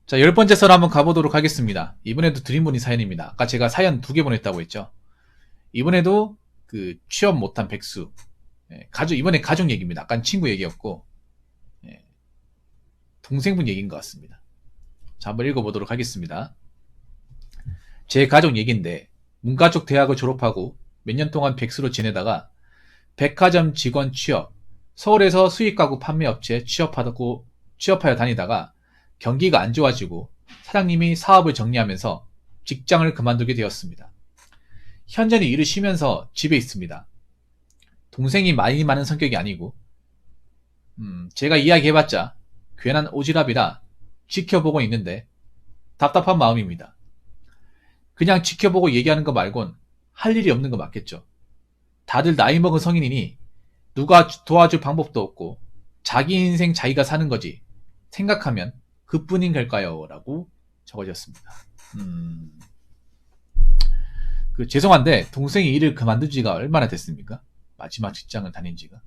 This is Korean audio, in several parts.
자, 10번째 썰 한번 가보도록 하겠습니다. 이번에도 드림보니 사연입니다. 아까 제가 사연 2개 보냈다고 했죠. 이번에도 그 취업 못한 백수. 이번에 가족 얘기입니다. 아까 친구 얘기였고, 동생분 얘기인 것 같습니다. 자, 한번 읽어보도록 하겠습니다. 제 가족 얘기인데, 문과 쪽 대학을 졸업하고 몇 년 동안 백수로 지내다가 백화점 직원 취업, 서울에서 수입가구 판매업체 취업하여 다니다가 경기가 안 좋아지고 사장님이 사업을 정리하면서 직장을 그만두게 되었습니다. 현재는 일을 쉬면서 집에 있습니다. 동생이 많이 많은 성격이 아니고 제가 이야기해봤자 괜한 오지랖이라 지켜보고 있는데 답답한 마음입니다. 그냥 지켜보고 얘기하는 거 말곤 할 일이 없는 거 맞겠죠. 다들 나이 먹은 성인이니 누가 도와줄 방법도 없고 자기 인생 자기가 사는 거지 생각하면 그뿐인 걸까요? 라고 적어졌습니다. 죄송한데 동생이 일을 그만둔 지가 얼마나 됐습니까? 마지막 직장을 다닌 지가.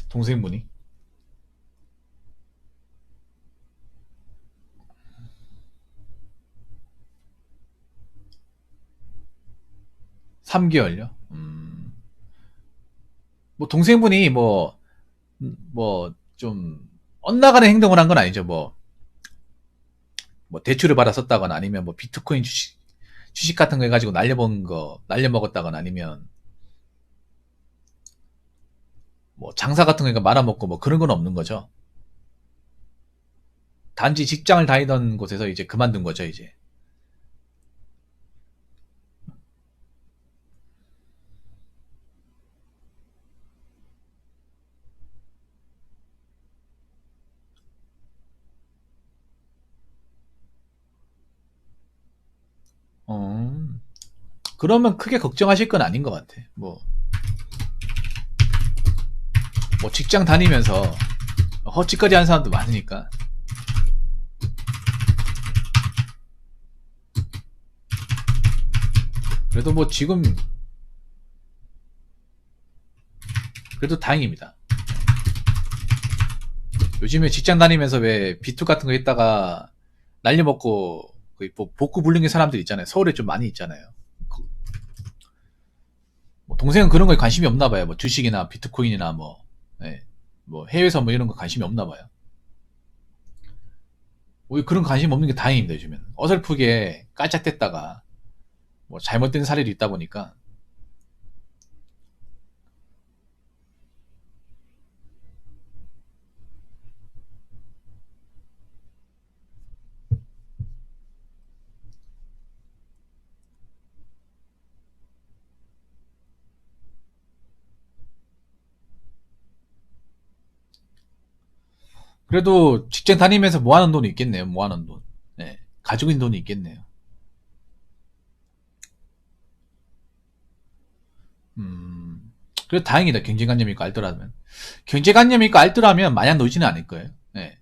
동생분이 3개월요? 뭐 동생분이 좀 엇나가는 행동을 한 건 아니죠. 뭐 대출을 받아 썼다거나 아니면 뭐 비트코인 주식 같은 거 해가지고 날려먹었다거나 아니면 뭐 장사 같은 거니까 말아먹고 뭐 그런 건 없는 거죠. 단지 직장을 다니던 곳에서 이제 그만둔 거죠, 이제. 그러면 크게 걱정하실 건 아닌 것 같아. 뭐 직장 다니면서 헛짓거리 하는 사람도 많으니까. 그래도 뭐 지금 그래도 다행입니다. 요즘에 직장 다니면서 왜 B2 같은 거 했다가 날려먹고 복구 불능의 사람들 있잖아요. 서울에 좀 많이 있잖아요. 뭐 동생은 그런 거에 관심이 없나 봐요. 뭐 주식이나 비트코인이나 뭐 해외에서 뭐 이런 거 관심이 없나 봐요. 오히려 그런 관심 없는 게 다행입니다. 요즘에는 어설프게 깔짝댔다가 뭐 잘못된 사례도 있다 보니까. 그래도 직장 다니면서 모아놓은 돈이 있겠네요. 모아놓은 돈. 가지고 있는 돈이 있겠네요. 그래도 다행이다. 경제관념이 있고 알더라면. 경제관념이 있고 알더라면 마냥 놀지는 않을 거예요. 네.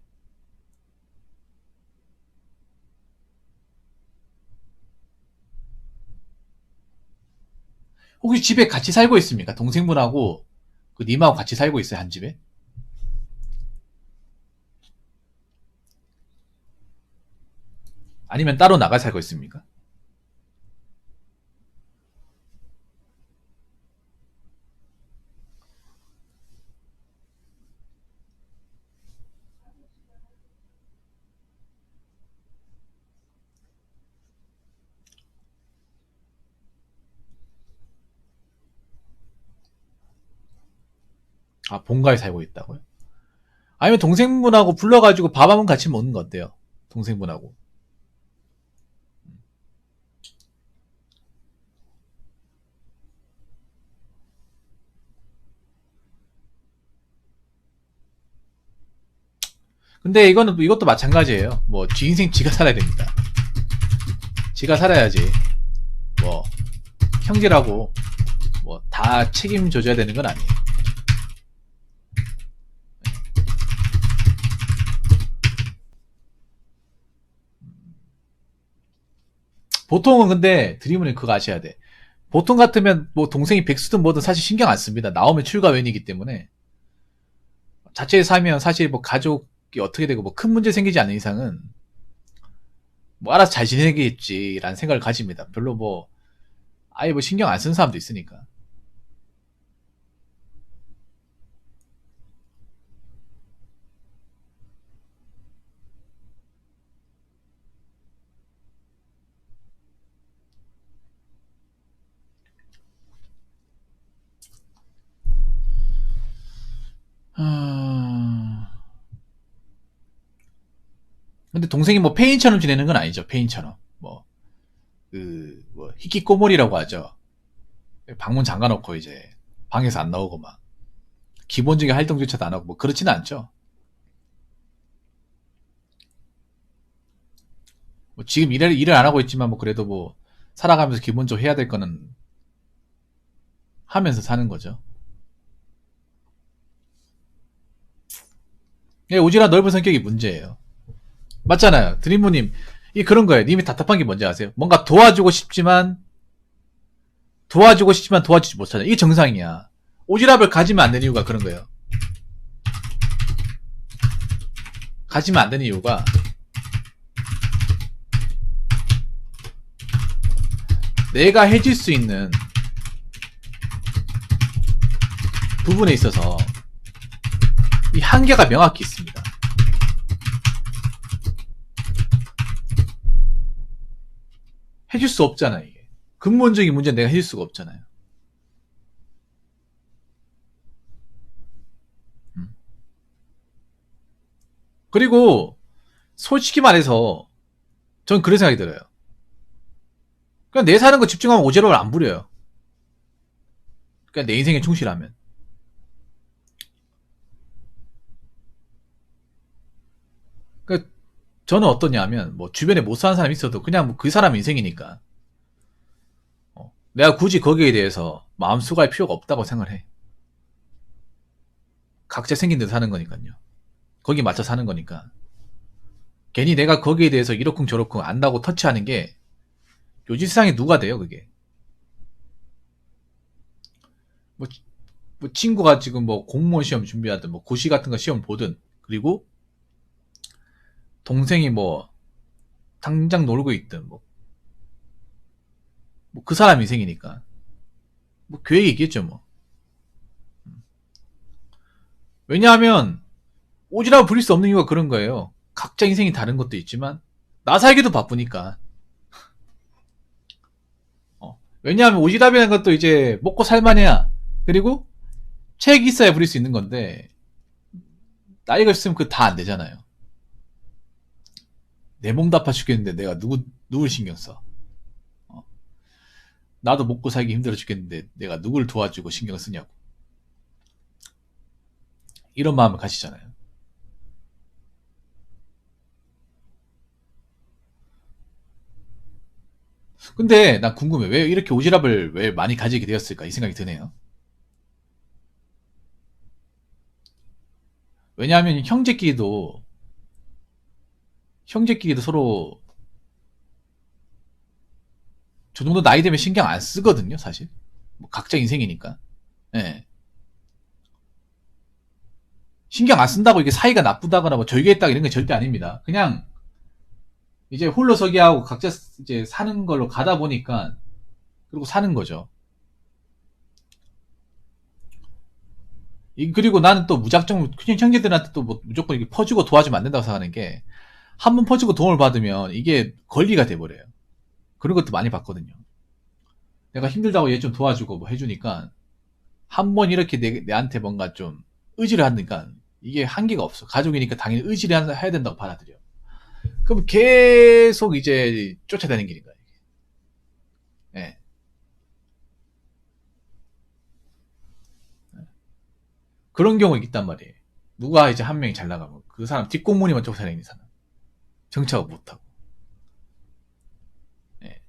혹시 집에 같이 살고 있습니까? 동생분하고 님하고 같이 살고 있어요, 한 집에? 아니면 따로 나가 살고 있습니까? 아, 본가에 살고 있다고요? 아니면 동생분하고 불러가지고 밥 한번 같이 먹는 거 어때요? 동생분하고. 근데 이것도 마찬가지예요. 뭐, 지 인생 지가 살아야 됩니다. 지가 살아야지. 뭐, 형제라고 뭐 다 책임져줘야 되는 건 아니에요. 보통은 근데 드림은 그거 아셔야 돼. 보통 같으면 뭐 동생이 백수든 뭐든 사실 신경 안 씁니다. 나오면 출가웬이기 때문에. 자체에 살면 사실 뭐 가족이 어떻게 되고 뭐 큰 문제 생기지 않는 이상은 뭐 알아서 잘 지내겠지라는 생각을 가집니다. 별로 뭐 아예 뭐 신경 안 쓰는 사람도 있으니까. 근데 동생이 뭐 페인처럼 지내는 건 아니죠. 페인처럼. 뭐 히키코모리라고 하죠. 방문 잠가놓고 이제 방에서 안 나오고 막 기본적인 활동조차도 안 하고 뭐 그렇지는 않죠. 뭐 지금 일을 안 하고 있지만 뭐 그래도 뭐 살아가면서 기본적으로 해야 될 거는 하면서 사는 거죠. 예, 오지랖 넓은 성격이 문제예요. 맞잖아요. 드림모님, 이 그런 거예요. 님이 답답한 게 뭔지 아세요? 뭔가 도와주고 싶지만 도와주지 못하잖아. 이게 정상이야. 오지랖을 가지면 안 되는 이유가 그런 거예요. 가지면 안 되는 이유가 내가 해줄 수 있는 부분에 있어서 이 한계가 명확히 있습니다. 해줄 수 없잖아요, 이게. 근본적인 문제는 내가 해줄 수가 없잖아요. 그리고 솔직히 말해서 전 그런 생각이 들어요. 그냥 내 사는 거 집중하면 오지랖을 안 부려요. 그냥 내 인생에 충실하면. 그러니까 저는 어떠냐면 뭐 주변에 못 사는 사람이 있어도 그냥 뭐 그 사람 인생이니까 내가 굳이 거기에 대해서 마음 수고할 필요가 없다고 생각을 해. 각자 생긴 대로 사는 거니까요. 거기 맞춰 사는 거니까. 괜히 내가 거기에 대해서 이러쿵 저러쿵 안다고 터치하는 게 요즘 세상에 누가 돼요, 그게. 뭐, 뭐 친구가 지금 뭐 공무원 시험 준비하든 뭐 고시 같은 거 시험 보든 그리고 동생이 뭐 당장 놀고 있든 뭐 그 사람 인생이니까 뭐 계획이 있겠죠 뭐. 왜냐하면 오지랖을 부릴 수 없는 이유가 그런 거예요. 각자 인생이 다른 것도 있지만 나 살기도 바쁘니까. 왜냐하면 오지랖이라는 것도 이제 먹고 살만해야 그리고 책이 있어야 부릴 수 있는 건데 나이가 있으면 그 다 안 되잖아요. 내 몸도 아파 죽겠는데 내가 누굴 신경 써? 나도 먹고 살기 힘들어 죽겠는데 내가 누굴 도와주고 신경을 쓰냐고. 이런 마음을 가지잖아요. 근데 난 궁금해. 왜 이렇게 오지랖을 왜 많이 가지게 되었을까? 이 생각이 드네요. 왜냐하면 형제끼리도 서로 저 정도 나이 되면 신경 안 쓰거든요, 사실. 뭐 각자 인생이니까. 예. 신경 안 쓴다고 이게 사이가 나쁘다거나 뭐 절개했다 이런 게 절대 아닙니다. 그냥 이제 홀로서기하고 각자 이제 사는 걸로 가다 보니까 그리고 사는 거죠. 그리고 나는 또 무작정 형제들한테 또 뭐 무조건 이렇게 퍼주고 도와주면 안 된다고 생각하는 게 한 번 퍼주고 도움을 받으면 이게 권리가 돼버려요. 그런 것도 많이 봤거든요. 내가 힘들다고 얘 좀 도와주고 뭐 해주니까 한 번 이렇게 내한테 뭔가 좀 의지를 하니까 이게 한계가 없어. 가족이니까 당연히 의지를 해야 된다고 받아들여. 그럼 계속 이제 쫓아다니는 거야. 예. 그런 경우가 있단 말이에요. 누가 이제 한 명이 잘 나가면 그 사람 뒷공무니만 쫓아다니는 사람. 정착을 못하고. 예.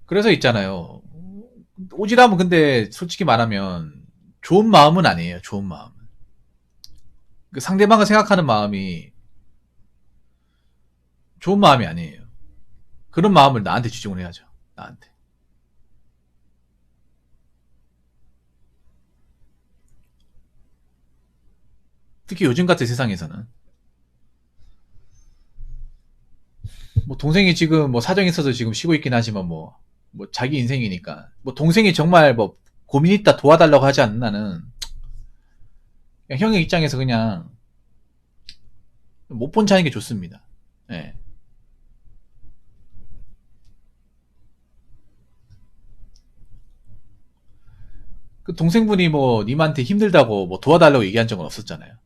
그래서 있잖아요. 오지랖은 근데 솔직히 말하면 좋은 마음은 아니에요. 좋은 마음. 그 상대방을 생각하는 마음이 좋은 마음이 아니에요. 그런 마음을 나한테 집중을 해야죠. 나한테. 특히 요즘 같은 세상에서는 뭐 동생이 지금 뭐 사정이 있어서 지금 쉬고 있긴 하지만 뭐 자기 인생이니까 뭐 동생이 정말 뭐 고민 있다 도와달라고 하지 않는 나는 그냥 형의 입장에서 그냥 못 본 차는 게 좋습니다. 예. 그 동생분이 뭐 님한테 힘들다고 뭐 도와달라고 얘기한 적은 없었잖아요.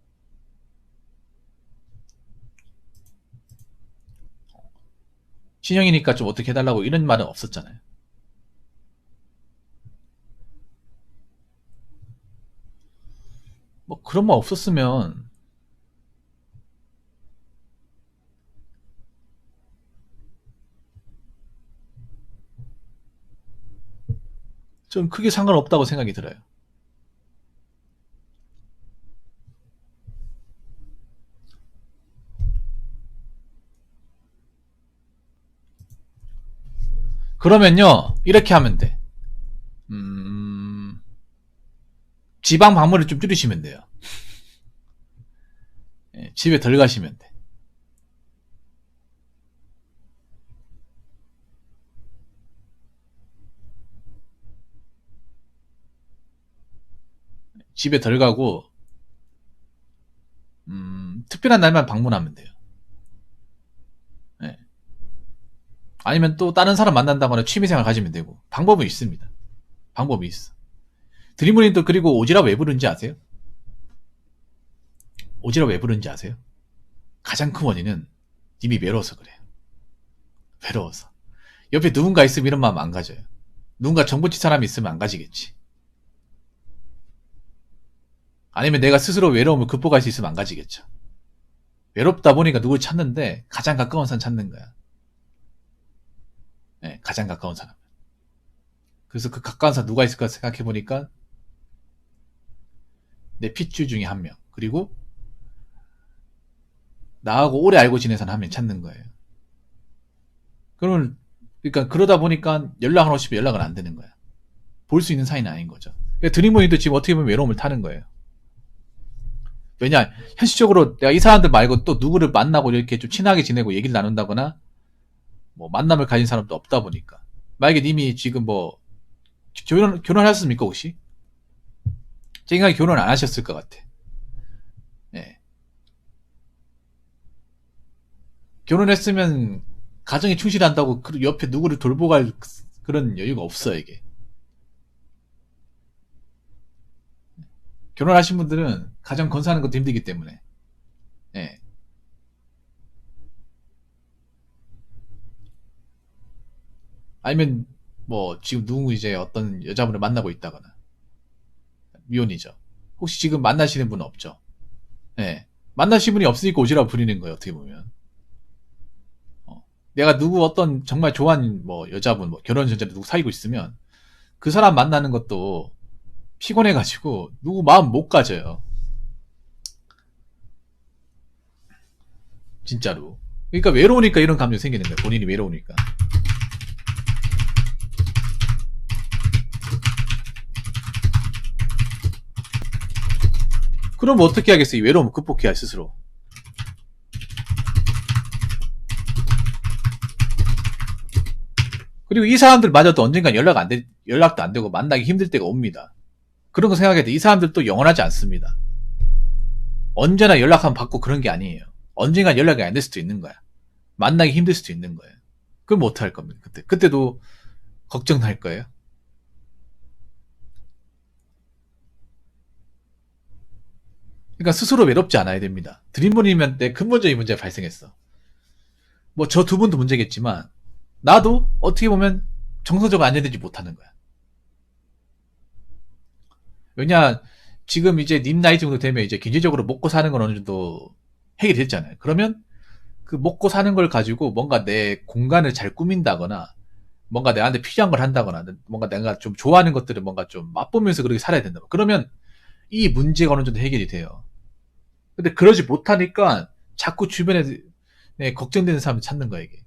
친형이니까 좀 어떻게 해달라고 이런 말은 없었잖아요. 뭐 그런 말 없었으면 좀 크게 상관없다고 생각이 들어요. 그러면요 이렇게 하면 돼. 음, 지방 방문을 좀 줄이시면 돼요. 예, 집에 덜 가시면 돼. 집에 덜 가고 특별한 날만 방문하면 돼요. 예. 아니면 또 다른 사람 만난다거나 취미생활 가지면 되고 방법은 있습니다. 방법이 있어. 드림모님 또 그리고 오지랖 왜 부른지 아세요? 오지랖 왜 부른지 아세요? 가장 큰 원인은 님이 외로워서 그래요. 외로워서. 옆에 누군가 있으면 이런 마음 안 가져요. 누군가 정보치 사람이 있으면 안 가지겠지. 아니면 내가 스스로 외로움을 극복할 수 있으면 안 가지겠죠. 외롭다 보니까 누굴 찾는데 가장 가까운 사람 찾는 거야. 네, 가장 가까운 사람. 그래서 그 가까운 사람 누가 있을까 생각해 보니까 내 핏줄 중에 한 명. 그리고 나하고 오래 알고 지낸 사람 한 명 찾는 거예요. 그러면 그러니까 그러다 보니까 연락을 하고 싶으면 연락은 안 되는 거야. 볼 수 있는 사이는 아닌 거죠. 그러니까 드림모니도 지금 어떻게 보면 외로움을 타는 거예요. 왜냐 현실적으로 내가 이 사람들 말고 또 누구를 만나고 이렇게 좀 친하게 지내고 얘기를 나눈다거나 뭐 만남을 가진 사람도 없다 보니까 만약에 님이 지금 뭐 결혼하셨습니까 혹시? 제 생각에 결혼 안 하셨을 것 같아. 예. 결혼했으면 가정에 충실한다고 그 옆에 누구를 돌보갈 그런 여유가 없어 이게. 결혼하신 분들은 가정 건사하는 것도 힘들기 때문에. 예. 아니면 뭐 지금 누구 이제 어떤 여자분을 만나고 있다거나 미혼이죠. 혹시 지금 만나시는 분은 없죠? 예. 만나시는 분이 없으니까 오지랖 부리는 거예요 어떻게 보면. 내가 누구 어떤 정말 좋아하는 뭐 여자분 뭐 결혼 전제로 누구 사귀고 있으면 그 사람 만나는 것도 피곤해가지고 누구 마음 못 가져요. 진짜로. 그러니까 외로우니까 이런 감정 생기는 거예요. 본인이 외로우니까. 그럼 어떻게 하겠어요? 이 외로움을 극복해야 스스로. 그리고 이 사람들마저도 언젠간 연락도 안 되고 만나기 힘들 때가 옵니다. 그런 거 생각해야 돼. 이 사람들도 영원하지 않습니다. 언제나 연락 한번 받고 그런 게 아니에요. 언젠간 연락이 안 될 수도 있는 거야. 만나기 힘들 수도 있는 거예요. 그럼 뭐 어떡할 겁니까? 그때도 걱정할 거예요. 그러니까 스스로 외롭지 않아야 됩니다. 드림모님은 내 근본적인 문제가 발생했어. 뭐 저 두 분도 문제겠지만 나도 어떻게 보면 정서적으로 안정되지 못하는 거야. 왜냐 지금 이제 님 나이 정도 되면 이제 경제적으로 먹고 사는 건 어느 정도 해결이 됐잖아요. 그러면 그 먹고 사는 걸 가지고 뭔가 내 공간을 잘 꾸민다거나 뭔가 내한테 필요한 걸 한다거나 뭔가 내가 좀 좋아하는 것들을 뭔가 좀 맛보면서 그렇게 살아야 된다. 그러면 이 문제가 어느 정도 해결이 돼요. 근데 그러지 못하니까 자꾸 주변에 네, 걱정되는 사람을 찾는 거야, 이게.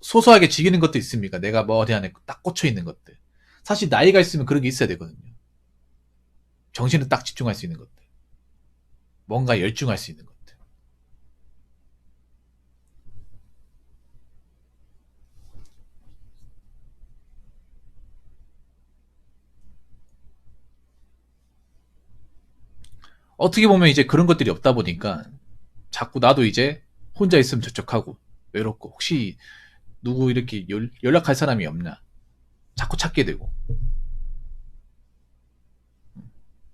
소소하게 즐기는 것도 있습니까? 내가 뭐 어디 안에 딱 꽂혀 있는 것들. 사실 나이가 있으면 그런 게 있어야 되거든요. 정신을 딱 집중할 수 있는 것들. 뭔가 열중할 수 있는 것들. 어떻게 보면 이제 그런 것들이 없다 보니까 자꾸 나도 이제 혼자 있으면 적적하고 외롭고 혹시 누구 이렇게 연락할 사람이 없나 자꾸 찾게 되고.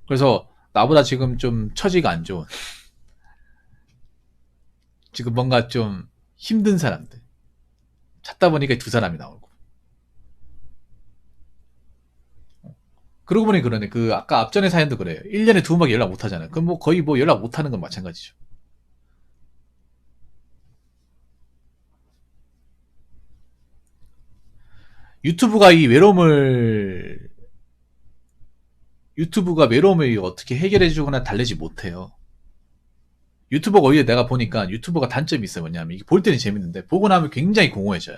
그래서 나보다 지금 좀 처지가 안 좋은 지금 뭔가 좀 힘든 사람들 찾다 보니까 두 사람이 나오고. 그러고 보니 그러네. 그 아까 앞전에 사연도 그래요. 1년에 두 번밖에 연락 못 하잖아요. 그럼 뭐 거의 뭐 연락 못 하는 건 마찬가지죠. 유튜브가 이 외로움을 유튜브가 외로움을 어떻게 해결해 주거나 달래지 못해요. 유튜버가 오히려 내가 보니까 유튜버가 단점이 있어요. 뭐냐면 이게 볼 때는 재밌는데 보고 나면 굉장히 공허해져요.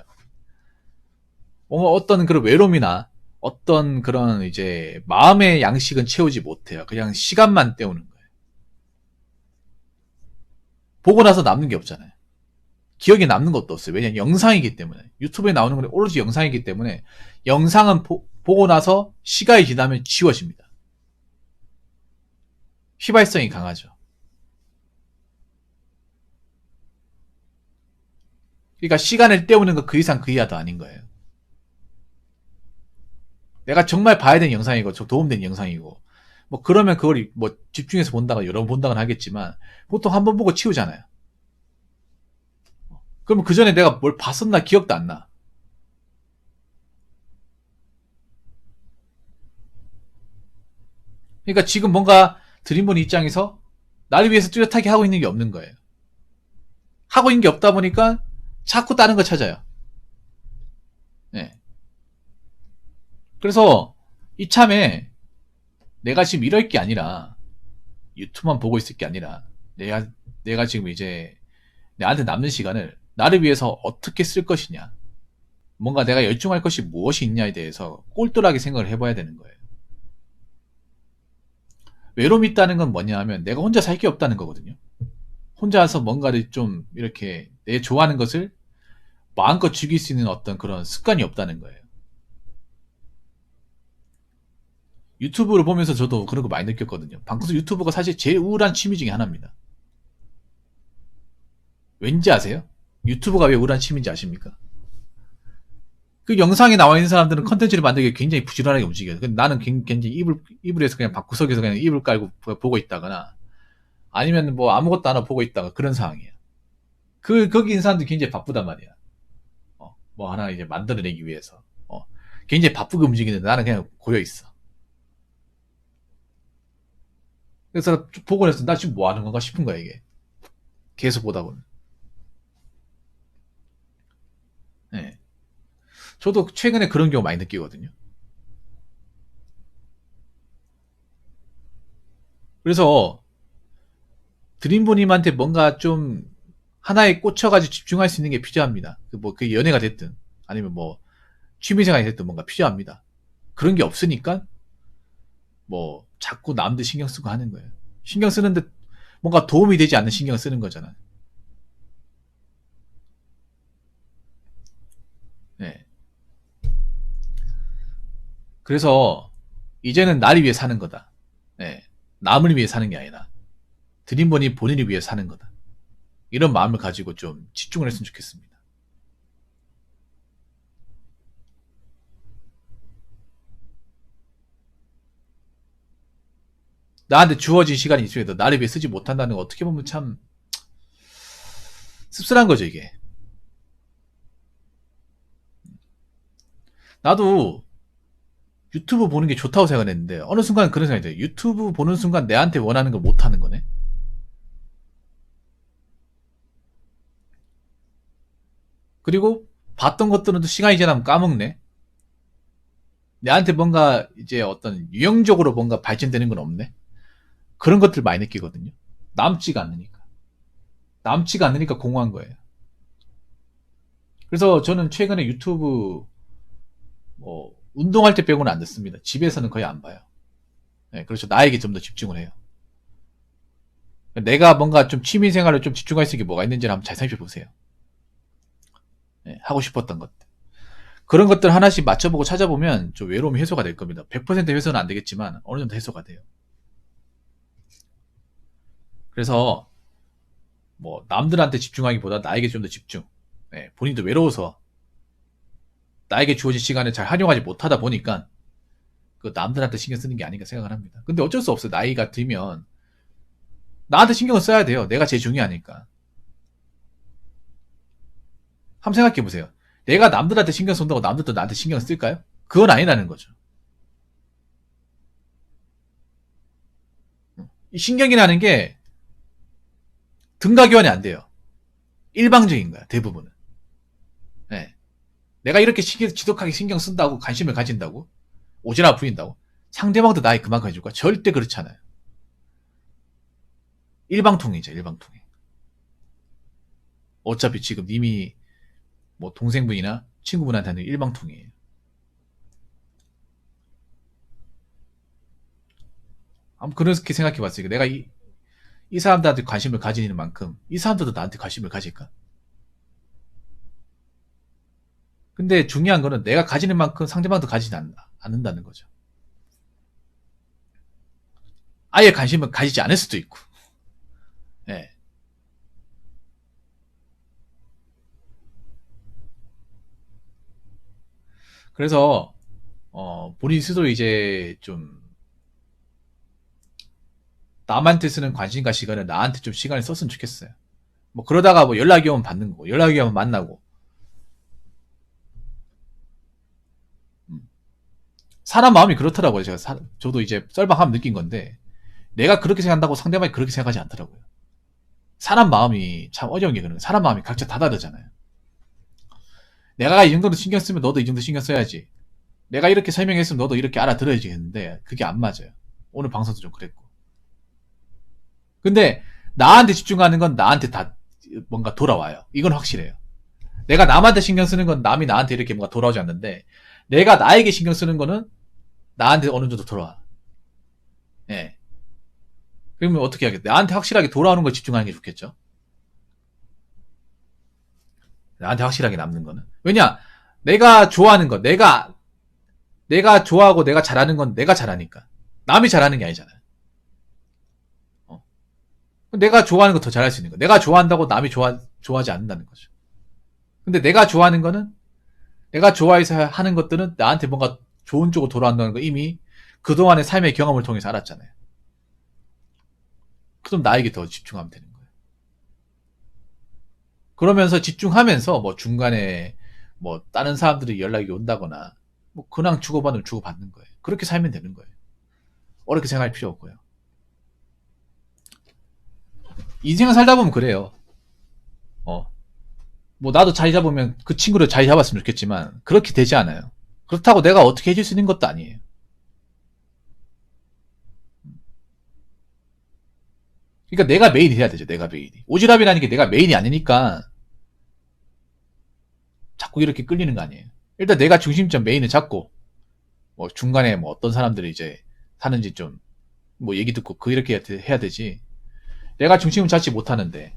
뭔가 어떤 그런 외로움이나 어떤 그런 이제 마음의 양식은 채우지 못해요. 그냥 시간만 때우는 거예요. 보고 나서 남는 게 없잖아요. 기억에 남는 것도 없어요. 왜냐면 영상이기 때문에. 유튜브에 나오는 건 오로지 영상이기 때문에 영상은 보고 나서 시간이 지나면 지워집니다. 휘발성이 강하죠. 그러니까 시간을 때우는 거 그 이상 그 이하도 아닌 거예요. 내가 정말 봐야 되는 영상이고 도움되는 영상이고 뭐 그러면 그걸 뭐 집중해서 본다거나 여러 번 본다거나 하겠지만 보통 한 번 보고 치우잖아요. 그러면 그 전에 내가 뭘 봤었나 기억도 안 나. 그러니까 지금 뭔가 드림본 입장에서 나를 위해서 뚜렷하게 하고 있는 게 없는 거예요. 하고 있는 게 없다 보니까 자꾸 다른 거 찾아요. 네. 그래서 이참에 내가 지금 이럴 게 아니라 유튜브만 보고 있을 게 아니라 내가 지금 이제 나한테 남는 시간을 나를 위해서 어떻게 쓸 것이냐, 뭔가 내가 열중할 것이 무엇이 있냐에 대해서 꼴똘하게 생각을 해봐야 되는 거예요. 외로움이 있다는 건 뭐냐 하면 내가 혼자 살 게 없다는 거거든요. 혼자서 뭔가를 좀 이렇게 내 좋아하는 것을 마음껏 즐길 수 있는 어떤 그런 습관이 없다는 거예요. 유튜브를 보면서 저도 그런 거 많이 느꼈거든요. 방구석 유튜브가 사실 제일 우울한 취미 중에 하나입니다. 왠지 아세요? 유튜브가 왜 우울한 취미인지 아십니까? 그 영상에 나와 있는 사람들은 컨텐츠를 만들기 굉장히 부지런하게 움직여요. 근데 나는 굉장히 이불에서 그냥 방구석에서 그냥 이불 깔고 보고 있다거나 아니면 뭐 아무것도 안 하고 보고 있다가 그런 상황이에요. 거기 있는 사람들이 굉장히 바쁘단 말이야. 뭐 하나 이제 만들어내기 위해서. 굉장히 바쁘게 움직이는데 나는 그냥 고여있어. 그래서 보고 나서 나 지금 뭐 하는 건가 싶은 거야, 이게. 계속 보다 보면. 네. 저도 최근에 그런 경우 많이 느끼거든요. 그래서 드림보님한테 뭔가 좀 하나에 꽂혀가지고 집중할 수 있는 게 필요합니다. 그 연애가 됐든 아니면 뭐 취미생활이 됐든 뭔가 필요합니다. 그런 게 없으니까 뭐 자꾸 남들 신경 쓰고 하는 거예요. 신경 쓰는데 뭔가 도움이 되지 않는 신경 쓰는 거잖아. 네. 그래서 이제는 나를 위해 사는 거다. 네. 남을 위해 사는 게 아니라 드림보니 본인을 위해 사는 거다. 이런 마음을 가지고 좀 집중을 했으면 좋겠습니다. 나한테 주어진 시간이 있음에도 나를 위해 쓰지 못한다는 거 어떻게 보면 참 씁쓸한 거죠, 이게. 나도 유튜브 보는 게 좋다고 생각했는데 어느 순간 그런 생각이 들어요. 유튜브 보는 순간 내한테 원하는 걸 못하는 거네. 그리고 봤던 것들은 또 시간이 지나면 까먹네. 내한테 뭔가 이제 어떤 유형적으로 뭔가 발전되는 건 없네. 그런 것들 많이 느끼거든요. 남지가 않으니까. 남지가 않으니까 공허한 거예요. 그래서 저는 최근에 유튜브 뭐 운동할 때 빼고는 안 듣습니다. 집에서는 거의 안 봐요. 네, 그렇죠. 나에게 좀 더 집중을 해요. 내가 뭔가 좀 취미생활을 좀 집중할 수 있는 게 뭐가 있는지를 한번 잘 살펴보세요. 네, 하고 싶었던 것들. 그런 것들 하나씩 맞춰보고 찾아보면 좀 외로움이 해소가 될 겁니다. 100% 해소는 안 되겠지만 어느 정도 해소가 돼요. 그래서 뭐 남들한테 집중하기보다 나에게 좀 더 집중. 네, 본인도 외로워서 나에게 주어진 시간을 잘 활용하지 못하다 보니까 그 남들한테 신경 쓰는 게 아닌가 생각을 합니다. 근데 어쩔 수 없어요. 나이가 들면 나한테 신경을 써야 돼요. 내가 제일 중요하니까. 한번 생각해 보세요. 내가 남들한테 신경 쓴다고 남들도 나한테 신경 쓸까요? 그건 아니라는 거죠. 이 신경이라는 게 등가 교환이 안 돼요. 일방적인 거야, 대부분은. 네. 내가 이렇게 지독하게 신경 쓴다고 관심을 가진다고 오지랖 부린다고 상대방도 나에 그만큼 해줄까? 절대 그렇지 않아요. 일방통이죠, 일방통이. 어차피 지금 님이 뭐 동생분이나 친구분한테는 일방통이에요. 아무 그렇게 생각해 봤어요. 내가 이 사람들한테 관심을 가지는 만큼 이 사람들도 나한테 관심을 가질까? 근데 중요한 거는 내가 가지는 만큼 상대방도 가지지 않는다는 거죠. 아예 관심을 가지지 않을 수도 있고. 예. 그래서 본인 스스로 이제 좀 남한테 쓰는 관심과 시간을 나한테 좀 시간을 썼으면 좋겠어요. 뭐 그러다가 뭐 연락이 오면 받는 거고 연락이 오면 만나고 사람 마음이 그렇더라고요. 저도 이제 썰방하면 느낀 건데 내가 그렇게 생각한다고 상대방이 그렇게 생각하지 않더라고요. 사람 마음이 참 어려운 게 그런 거예요. 사람 마음이 각자 다 다르잖아요. 내가 이 정도로 신경 쓰면 너도 이 정도 신경 써야지. 내가 이렇게 설명했으면 너도 이렇게 알아들어야지 했는데 그게 안 맞아요. 오늘 방송도 좀 그랬고. 근데 나한테 집중하는 건 나한테 다 뭔가 돌아와요. 이건 확실해요. 내가 남한테 신경 쓰는 건 남이 나한테 이렇게 뭔가 돌아오지 않는데 내가 나에게 신경 쓰는 거는 나한테 어느 정도 돌아와. 예. 그러면 어떻게 하겠다. 나한테 확실하게 돌아오는 걸 집중하는 게 좋겠죠. 나한테 확실하게 남는 거는. 왜냐? 내가 좋아하는 거, 내가 좋아하고 내가 잘하는 건 내가 잘하니까. 남이 잘하는 게 아니잖아요. 어. 내가 좋아하는 거 더 잘할 수 있는 거. 내가 좋아한다고 남이 좋아하지 않는다는 거죠. 근데 내가 좋아하는 거는 내가 좋아해서 하는 것들은 나한테 뭔가 좋은 쪽으로 돌아온다는 거 이미 그동안의 삶의 경험을 통해서 알았잖아요. 그럼 나에게 더 집중하면 되는 거예요. 그러면서 집중하면서 뭐 중간에 뭐 다른 사람들이 연락이 온다거나 뭐 그냥 주고받으면 주고받는 거예요. 그렇게 살면 되는 거예요. 어렵게 생각할 필요 없고요. 인생을 살다 보면 그래요. 뭐 나도 자리 잡으면 그 친구를 자리 잡았으면 좋겠지만 그렇게 되지 않아요. 그렇다고 내가 어떻게 해줄 수 있는 것도 아니에요. 그러니까 내가 메인이 돼야 되죠. 내가 메인이. 오지랖이라는 게 내가 메인이 아니니까 자꾸 이렇게 끌리는 거 아니에요. 일단 내가 중심점 메인을 잡고 뭐 중간에 뭐 어떤 사람들이 이제 사는지 좀 뭐 얘기 듣고 그 이렇게 해야 되지. 내가 중심을 잡지 못하는데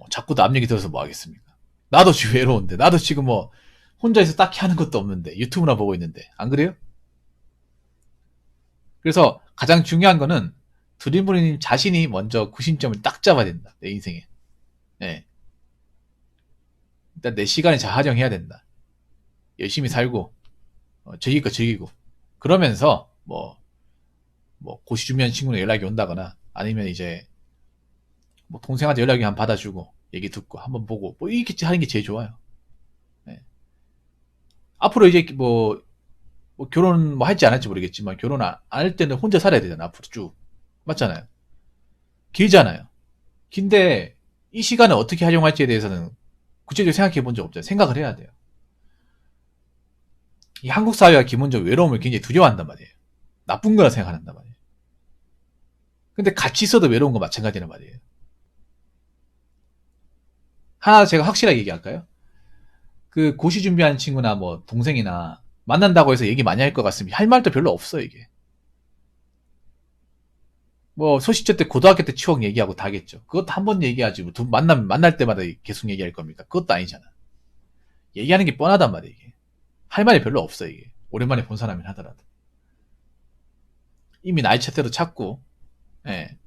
자꾸 남 얘기 들어서 뭐 하겠습니까? 나도 지금 외로운데 나도 지금 뭐 혼자서 딱히 하는 것도 없는데 유튜브나 보고 있는데 안 그래요? 그래서 가장 중요한 거는 드림브리님 자신이 먼저 구심점을 딱 잡아야 된다. 내 인생에. 네. 일단 내 시간을 잘 활용해야 된다. 열심히 살고 즐길 거 즐기고 그러면서 뭐 고시주면 친구는 연락이 온다거나 아니면 이제 뭐 동생한테 연락이 한 번 받아주고 얘기 듣고 한번 보고 뭐 이렇게 하는 게 제일 좋아요. 네. 앞으로 이제 뭐 결혼 뭐 할지 안 할지 모르겠지만 결혼 안 할 때는 혼자 살아야 되잖아 앞으로 쭉 맞잖아요. 길잖아요. 긴데 이 시간을 어떻게 활용할지에 대해서는 구체적으로 생각해 본 적 없잖아요. 생각을 해야 돼요. 이 한국 사회가 기본적으로 외로움을 굉장히 두려워한단 말이에요. 나쁜 거라 생각한단 말이에요. 근데 같이 있어도 외로운 거 마찬가지란 말이에요. 하나 제가 확실하게 얘기할까요? 그 고시 준비하는 친구나 뭐 동생이나 만난다고 해서 얘기 많이 할 것 같으면 할 말도 별로 없어 이게. 뭐 소시초 때 고등학교 때 추억 얘기하고 다 하겠죠. 그것도 한 번 얘기하지 뭐 만날 때마다 계속 얘기할 겁니까? 그것도 아니잖아. 얘기하는 게 뻔하단 말이에요 이게. 할 말이 별로 없어 이게. 오랜만에 본 사람이 하더라도. 이미 나이 차대로 찾고 예.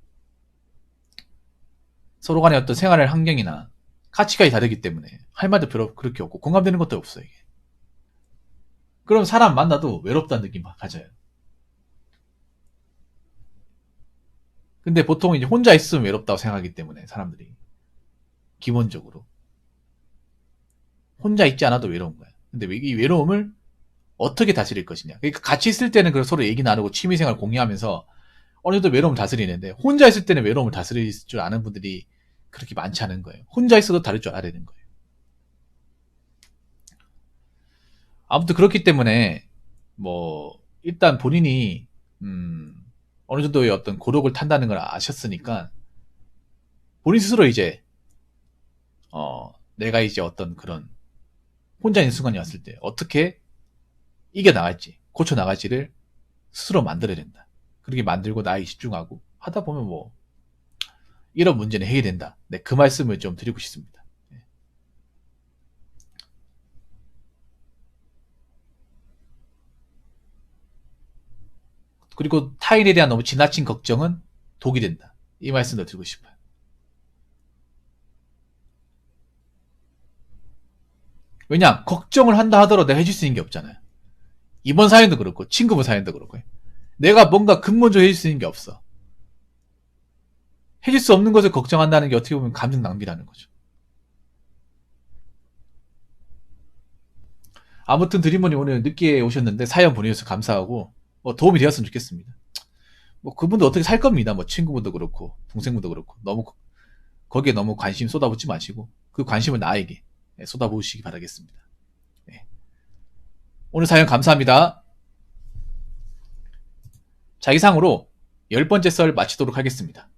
서로 간의 어떤 생활의 환경이나 가치관이 다르기 때문에 할 말도 별로 그렇게 없고 공감되는 것도 없어 이게. 그럼 사람 만나도 외롭다는 느낌 가져요. 근데 보통 이제 혼자 있으면 외롭다고 생각하기 때문에 사람들이 기본적으로 혼자 있지 않아도 외로운 거야. 근데 이 외로움을 어떻게 다스릴 것이냐. 그러니까 같이 있을 때는 서로 얘기 나누고 취미생활 공유하면서 어느 정도 외로움을 다스리는데 혼자 있을 때는 외로움을 다스릴 줄 아는 분들이 그렇게 많지 않은 거예요. 혼자 있어도 다를 줄 알아야 되는 거예요. 아무튼 그렇기 때문에 뭐 일단 본인이 어느 정도의 어떤 고독을 탄다는 걸 아셨으니까 본인 스스로 이제 내가 이제 어떤 그런 혼자 있는 순간이 왔을 때 어떻게 이겨나갈지 고쳐나갈지를 스스로 만들어야 된다. 그렇게 만들고 나에게 집중하고 하다 보면 뭐 이런 문제는 해결된다. 네, 그 말씀을 좀 드리고 싶습니다. 그리고 타인에 대한 너무 지나친 걱정은 독이 된다. 이 말씀도 드리고 싶어요. 왜냐, 걱정을 한다 하더라도 내가 해줄 수 있는 게 없잖아요. 이번 사연도 그렇고, 친구분 사연도 그렇고. 내가 뭔가 근본적으로 해줄 수 있는 게 없어. 해줄 수 없는 것을 걱정한다는 게 어떻게 보면 감정 낭비라는 거죠. 아무튼 드림머니 오늘 늦게 오셨는데 사연 보내주셔서 감사하고 도움이 되었으면 좋겠습니다. 뭐 그분도 어떻게 살 겁니다. 뭐 친구분도 그렇고 동생분도 그렇고 너무 거기에 너무 관심 쏟아붓지 마시고 그 관심을 나에게 쏟아부으시기 바라겠습니다. 네. 오늘 사연 감사합니다. 자, 이상으로 10번째 썰 마치도록 하겠습니다.